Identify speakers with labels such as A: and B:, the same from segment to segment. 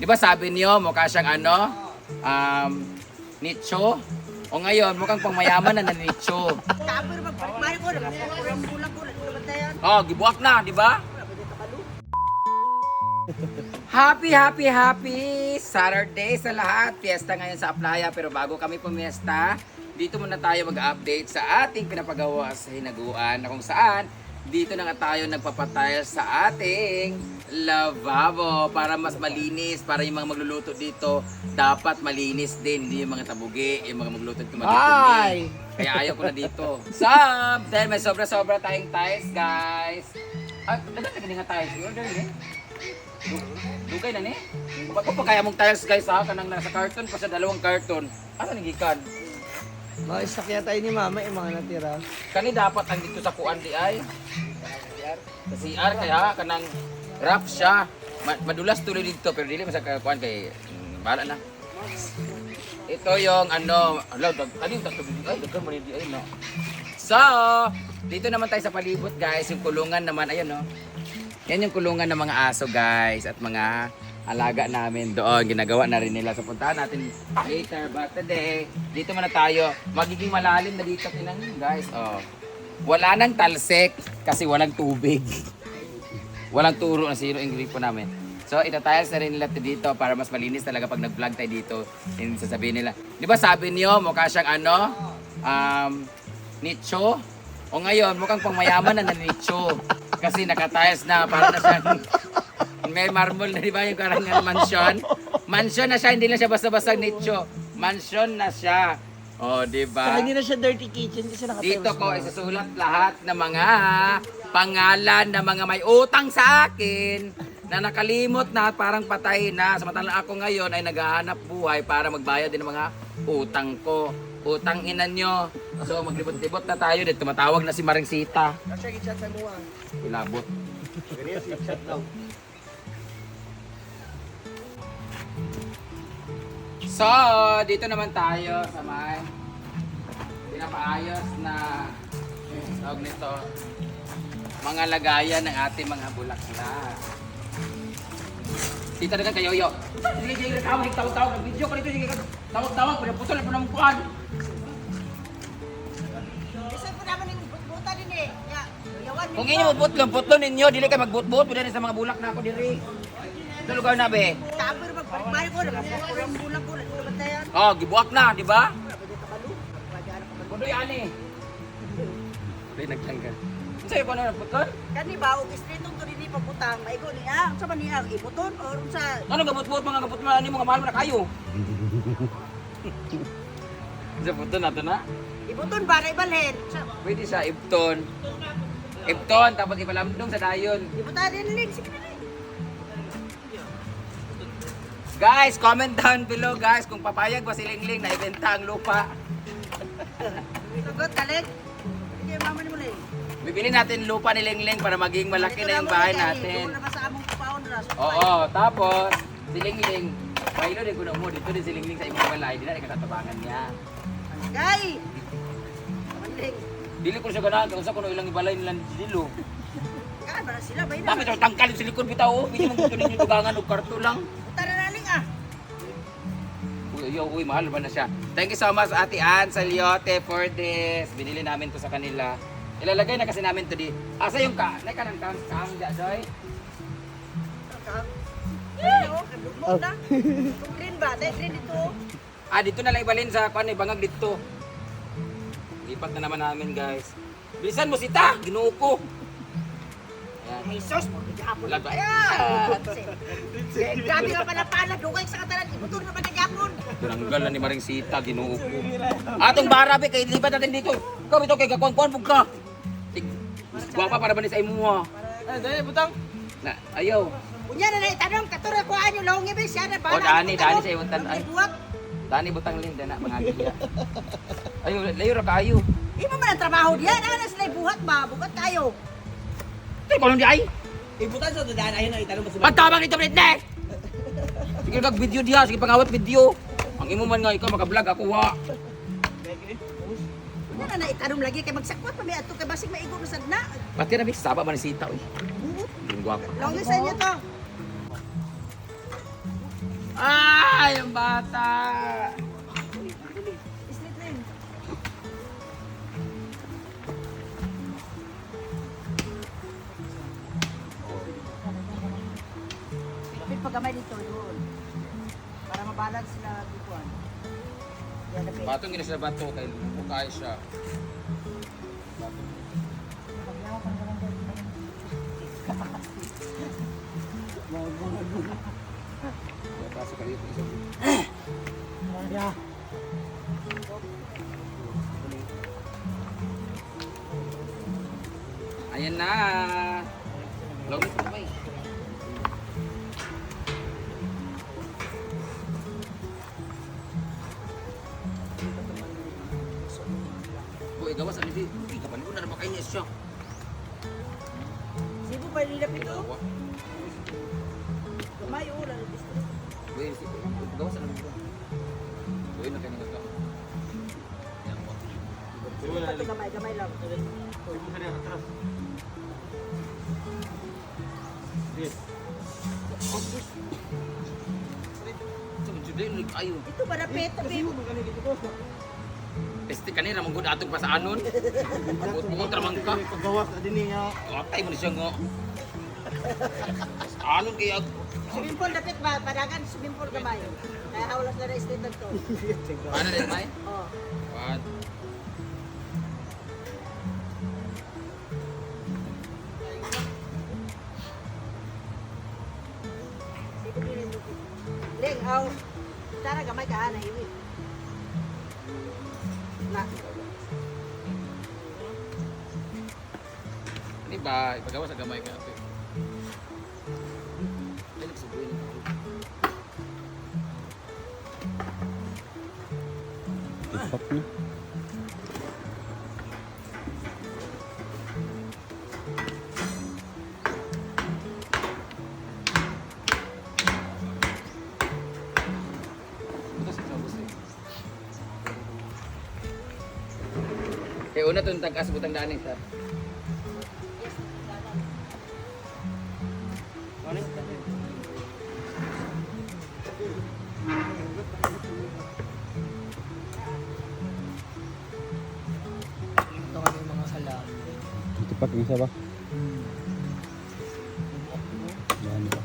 A: Di ba sabi niyo, mukha siyang ano? Nicho? O ngayon, mukhang pangmayaman na nicho.
B: Tapos magpalimay ko, nagpapulang bulang ko, nagpapatayan.
A: Oh, gibuak na, di ba? Happy Saturday sa lahat. Fiesta ngayon sa Aplaya, pero bago kami pumiesta, dito muna tayo mag-update sa ating pinapagawa sa hinaguan na kung saan dito na nga tayo nagpapatile sa ating lavabo para mas malinis, para yung mga magluluto dito dapat malinis din, hindi yung mga tabugi, yung mga magluluto dito madumi. Kaya ayaw ko na dito. Dahil may sobra-sobra tayong tiles, guys. At nagkakagin nga tiles. Yun, dahil dugay na ni. Kung pa kaya mong tiles, guys, ha? Kanang nasa carton pa sa 2 carton. Ano nagikan?
C: Mga isakya tayo ni mama, yung mga natira.
A: Kani dapat ang dito sa kuan di ay. Sa CR kaya kanang rough siya. Madulas tuloy dito pero dili man sa kuan kay bahala na. Ito yung ano, kani ay daghan man di ay no. So, dito naman tayo sa palibot, guys, yung kulungan naman ayan no. Yan yung kulungan ng mga aso, guys, at mga alaga namin doon. Ginagawa na rin nila. So puntahan natin later. But today, dito muna tayo. Magiging malalim na dito, guys. Oh. Wala nang talsik kasi walang tubig. Walang turo na zero yung gripo namin. So itatiles na rin nila dito para mas malinis talaga pag nag-vlog tayo dito. Yung sasabihin nila. Di ba sabi niyo, mukha siyang ano? Nicho? O ngayon, mukhang pangmayaman na nicho. Kasi naka-tiles na, para na siyang may marble na, di ba yung karangan mansion? Mansion na siya, hindi na siya basta-basta nicho. Mansion na siya. O, di ba?
C: Saka hindi na siya dirty kitchen kasi nakatiles
A: Dito ko isusulat lahat ng mga pangalan ng mga may utang sa akin na nakalimot na at parang patay na. Samantalang ako ngayon ay naghahanap buhay para magbayad din ng mga utang ko. Utang ina nyo. So maglibot-libot na tayo dito. Tumatawag na si Maring Sita.
C: Kasi gichat sa mua.
A: Ilabot.
C: Ganyan si chat daw.
A: So, dito naman tayo sa may pinapaayos na tawag nito mga lagayan ng ating mga bulaklak. Dito na kayo yo. Sige, tawag-tawag ng video ko dito. Sige, tawag-tawag. Pinaputol na po ng kuhan.
B: Isa po naman yung buta din eh. Yawan
A: Kung inyo putlon ninyo, dili kayo magbutbut, pwede rin sa mga bulak na ako diri. Sa lugar na be.
B: Tapos magpalimay ko, nagpapulang bulang ko, nagpapatayan.
A: Oh, gibuak na, di ba? Kundo ani. Kundo nagtanggal. Sa'yo pa na putlon?
B: Kani ba, og istritong to din pagputang, maigo niya, sa ba niya, ibuton, o sa...
A: Ano gabut-but mga gabut man ni mga mahal mo na kayo? Sa puto na to na.
B: Ibuton ba, naibalhin.
A: Pwede sa Ipton. Ipton, tapos ipalamdong sa dayon.
B: Ibutan din link, sige na rin.
A: Guys, comment down below guys kung papayag ba si Lingling na ibenta ang lupa.
B: Sagot, talig. Sige, mama ni mo lang.
A: Bibili natin lupa ni Lingling para maging malaki na yung bahay natin.
B: Ito na ba sa among paon ras?
A: Oo, tapos si Lingling, pailo din ko na mo, dito din si Lingling sa imong balay, di na ikakatabangan niya.
B: Gay! Maling.
A: Dili ko siya ganahan, kung sa kuno ilang ibalay nilang dilo.
B: Kaan ba na sila, ba yun?
A: Bakit ang tangkal sa likod bitaw, hindi mo gusto ninyo dugangan o karto lang.
B: Tara na ling ah.
A: Uy, mahal ba na siya? Thank you so much Ate Ann Saliote for this. Binili namin to sa kanila. Ilalagay na kasi namin to di. Asa yung ka? Nay ka ng kang Joy?
B: Kadugmok na. Green ba? Dahil green ito.
A: Dito na lang ibalin sa kuan bangag dito. Lipat na naman namin, guys. Bilisan mo sita, ginuo ko. Ayan.
B: Jesus mo, gihapon.
A: Wala ba? Ayan.
B: Grabe nga pala pala, dugay sa katalan, ibuton na ba na gihapon?
A: Tinanggal na ni Maring Sita, ginuo ko. Atong barabe kay lipat natin dito. Ikaw ito kay gakuan-kuan pug ka. Guwapa para ba ni sa imo mo?
C: Dali, butang.
A: Na, ayaw.
B: Unya na itanong, katura ko anyo, lawang ibig siya na ba?
A: O, Dani sa iyong tanay.
B: Buwak.
A: Dani butang linda na mga giya. Ayo, layo ra kaayo.
B: Imo man ang trabaho diyan, ana sila buhat ba? Bukat tayo.
A: Tay ko lang di ay.
C: Ibutan sa daan, ayun na, itanong mo sa
A: Pagtabang nito Britney. Sige kag video diha, sige pangawat video. Ang imo man nga ikaw maka-vlog ako wa.
B: Unya na itanong lagi kay magsakwat pa may ato kay basig maigo na sad na.
A: Pati na saba man ni Sita oy.
B: Buhot.
A: Ang gwapa.
B: Lawang sa inyo to.
A: Ay, ang bata!
B: Islit rin. Pilipin pagkamay dito yun. Para mabalance sila tukuan. Yan na
A: Batong gina sila bato kay mukay siya. Pasok ka dito isa. Ayan na. Lawin ko ba eh. Boy, gawas ang hindi. Hindi ka pa nila na makain niya siya.
B: Sibo pa nilapit ito. Kamay o, lalo district.
A: Boy, gawas ang hindi. Boy, na kayo nagagawa.
B: Pati gamay lang.
A: Ayo.
B: Ito ba na peto, babe?
A: Peste kanina mong gud atong pasaanon. Abot mo tramang ka.
C: Paggawas na din niya.
A: Atay mo ni siya nga. Anon kaya
B: Swimming pool dapat ba? Padagan swimming pool gamay. Kaya hawlas na na-state na to.
A: ano din may?
B: Oh.
A: What?
B: Sibo din ito. Leng, aw. Tara gamay ka na iwi. Na.
A: Ini ba ipagawa sa gamay ka ate. Ay nagsubuin.
D: Ipak na.
A: Butas sa bus eh. Kaya una itong tag-as butang daanin sa.
C: Ito kami yung mga salam.
D: Ipak isa ba? Yan ba?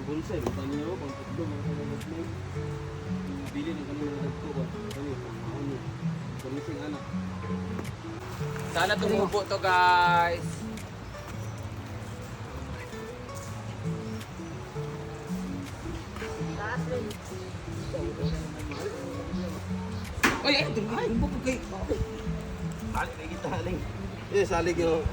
C: Bonsai, bukan niyo, kung tutulong mga kalabas mo. Bili ng kanina nagtuwa. Ano? Kumising anak.
A: Sana tumubo to guys.
B: Taas rin.
A: Ay, ay, tumubo ko kay.
C: Salig na kita, haling. Eh, salig yun.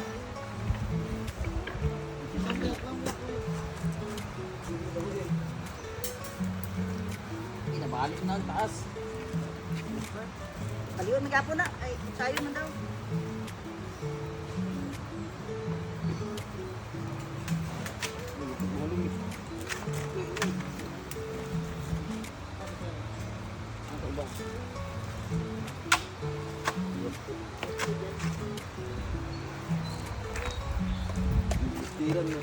A: Inabalik na ang taas.
B: Paliwan magapo na. Ay, sayo man daw.
C: Tiran mo.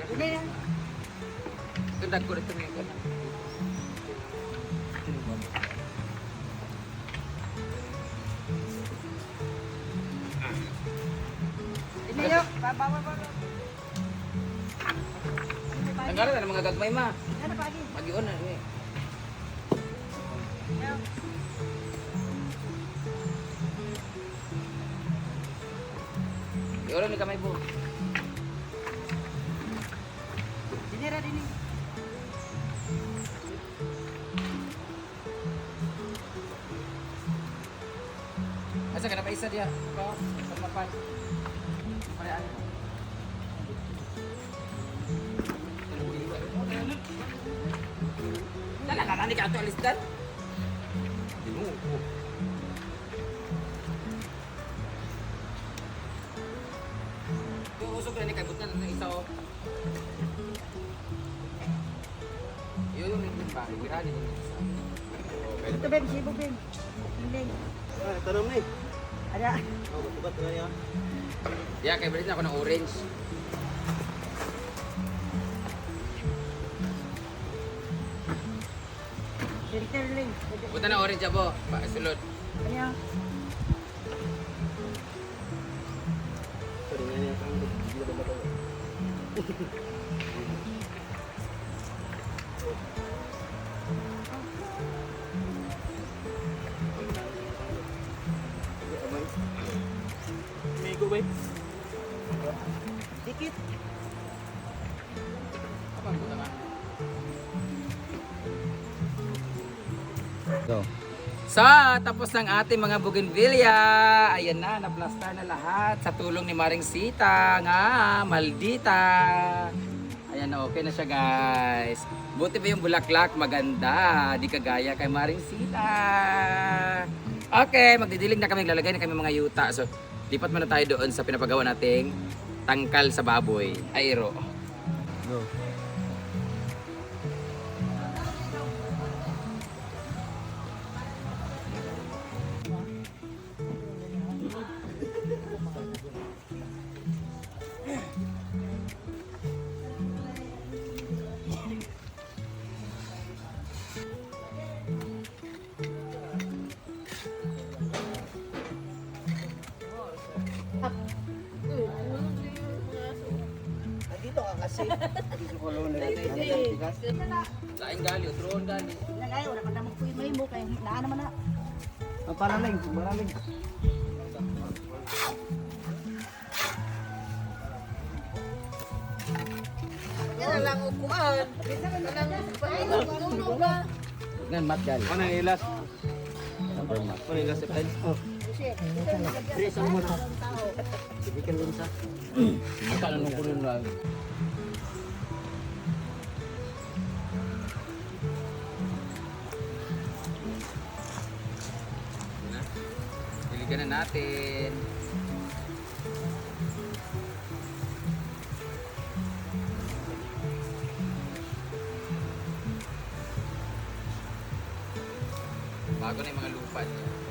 B: Hindi na.
A: Kendak ko dito ngayon.
B: Hindi yun. Bawa.
A: Nanggaran na mga gagmay ma.
B: Ano pagi?
A: Pag-ion na eh.
B: Yan.
A: Iulan ni kamay po.
B: Dinera din eh.
A: Asa ka na pa isa dia? Ko, pagmapan. Pare ano? nanani ka ato alisdan. Ginoo. Yung usok na ni kabutan ng isa o. Yun yung pa, ibirali mo isa.
B: Ito, Ben. Sibo, Ben. Hindi.
C: Ah, tanong na eh.
B: Ada.
C: Oh, bukat na yan.
A: Yeah, kay balik na ako ng orange.
B: Director Ling.
A: Buta na orange abo, pa sulod.
B: Ano yan?
C: Sorry, nga niya. Hindi na matawa. Migo ba?
B: Dikit.
A: Apa ang buta ka?
D: Go.
A: So, tapos ng ating mga bougainvillea. Ayan na, naplastar na lahat sa tulong ni Maring Sita nga, maldita. Ayan na, okay na siya guys. Buti ba yung bulaklak? Maganda. Di kagaya kay Maring Sita. Okay, magdidilig na kami. Lalagay na kami mga yuta. So, lipat muna tayo doon sa pinapagawa nating tangkal sa baboy. Aero.
D: Go.
B: Dito ka kasi.
C: Dito ko lang na natin.
A: Laing gali, drone gali.
B: Nagay, wala ka na magpuy mo kay naan naman na.
C: Ang paraling, paraling.
A: Ngan mat gali.
C: Ano yung ilas?
D: Number mat.
C: Ano yung ilas? Oh. Tres ang muna. Ibikan din sa.
A: Akala nung kulun lang. Diligan na natin. Bago na yung mga lupa niya.